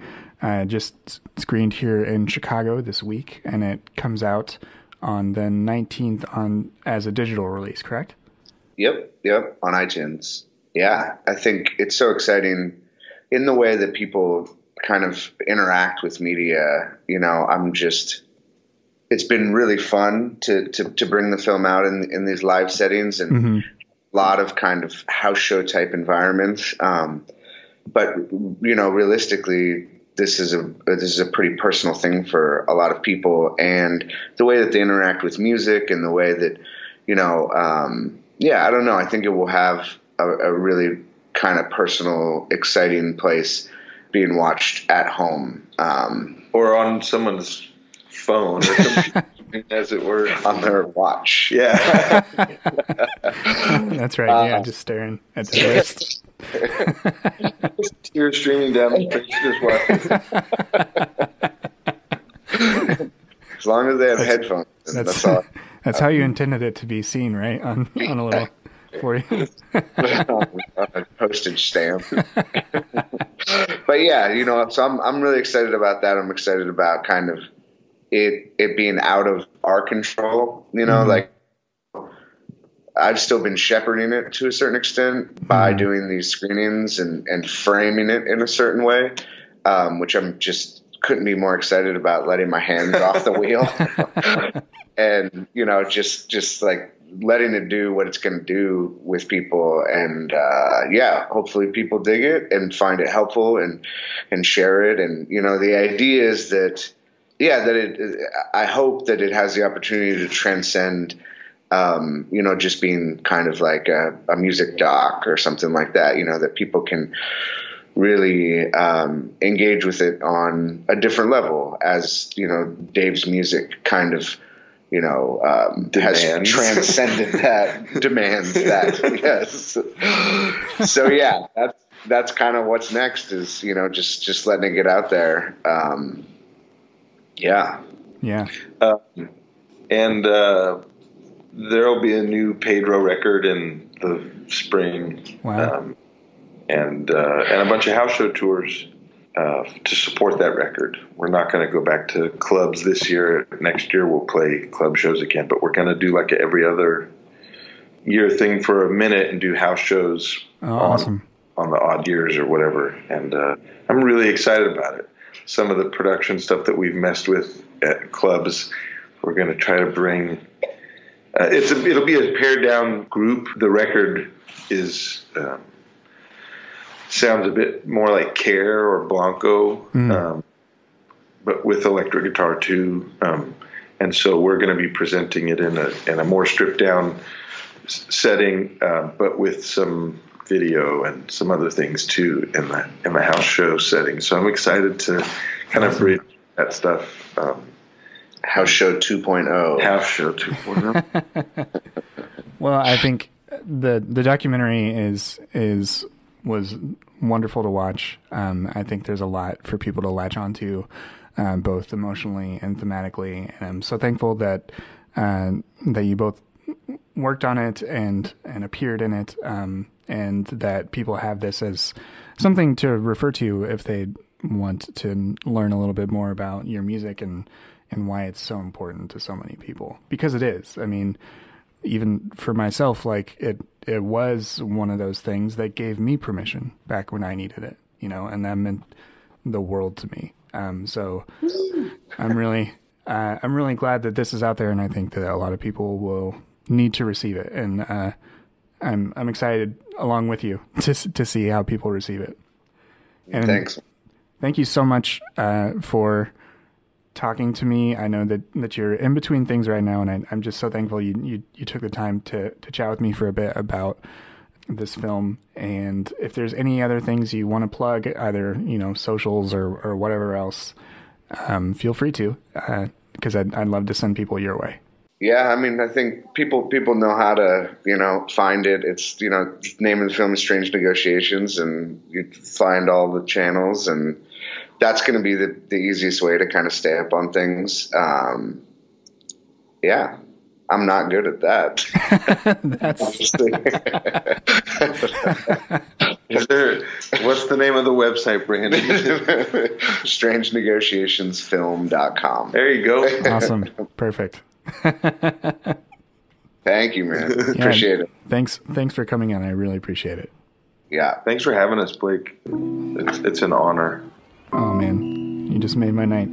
Just screened here in Chicago this week, and it comes out on the 19th as a digital release, correct? Yep, on iTunes. Yeah, I think it's so exciting in the way that people kind of interact with media. It's been really fun to bring the film out in these live settings and a lot of kind of house show type environments. But realistically, this is a pretty personal thing for a lot of people, and the way that they interact with music and the way that, I don't know. I think it will have a really kind of personal, exciting place being watched at home. Or on someone's phone, or computer, as it were, on their watch. Yeah. That's right. Yeah, just staring at the list. Tears streaming down the face. As long as they have headphones, that's all. That's how you intended it to be seen, right? On a little for you. On a postage stamp. But yeah, so I'm really excited about that. I'm excited about kind of it being out of our control, like I've still been shepherding it to a certain extent by doing these screenings and framing it in a certain way, which I'm just couldn't be more excited about, letting my hands off the wheel and, just like letting it do what it's going to do with people. And, hopefully people dig it and find it helpful and share it. And, the idea is that, I hope that it has the opportunity to transcend, just being kind of like a music doc or something like that, that people can really engage with it on a different level as, Dave's music kind of has transcended that, demands that. Yes. So yeah, that's kind of what's next is, just letting it get out there. Yeah. Yeah. And there'll be a new Pedro record in the spring. Wow. And a bunch of house show tours to support that record. We're not going to go back to clubs this year. Next year we'll play club shows again, but we're going to do like a every other year thing for a minute and do house shows awesome. on the odd years or whatever. And I'm really excited about it. Some of the production stuff that we've messed with at clubs, we're going to try to bring. It'll be a pared down group. The record is sounds a bit more like Care or Blanco, but with electric guitar too. And so we're going to be presenting it in a more stripped down setting, but with some video and some other things too in the house show setting. So I'm excited to kind of bridge that stuff. House Show 2.0. House Show 2.0. Well, I think the documentary was wonderful to watch. I think there's a lot for people to latch onto, both emotionally and thematically. And I'm so thankful that you both worked on it and appeared in it, and that people have this as something to refer to if they want to learn a little bit more about your music and why it's so important to so many people, because it is. I mean, even for myself, like it was one of those things that gave me permission back when I needed it, and that meant the world to me. So I'm really glad that this is out there, and I think that a lot of people will need to receive it. And I'm excited along with you to see how people receive it. And thanks. Thank you so much for talking to me. I know that you're in between things right now, and I'm just so thankful you took the time to chat with me for a bit about this film. And if there's any other things you want to plug, either socials or whatever else, feel free to, because I'd love to send people your way. Yeah, I mean, I think people know how to find it. It's name of the film is Strange Negotiations, and you find all the channels, and that's going to be the easiest way to kind of stay up on things. Yeah, I'm not good at that. What's the name of the website, Brandon? StrangeNegotiationsFilm.com. There you go. Awesome. Perfect. Thank you, man. Appreciate it. Thanks for coming on. I really appreciate it. Yeah. Thanks for having us, Blake. It's an honor. Oh man, you just made my night.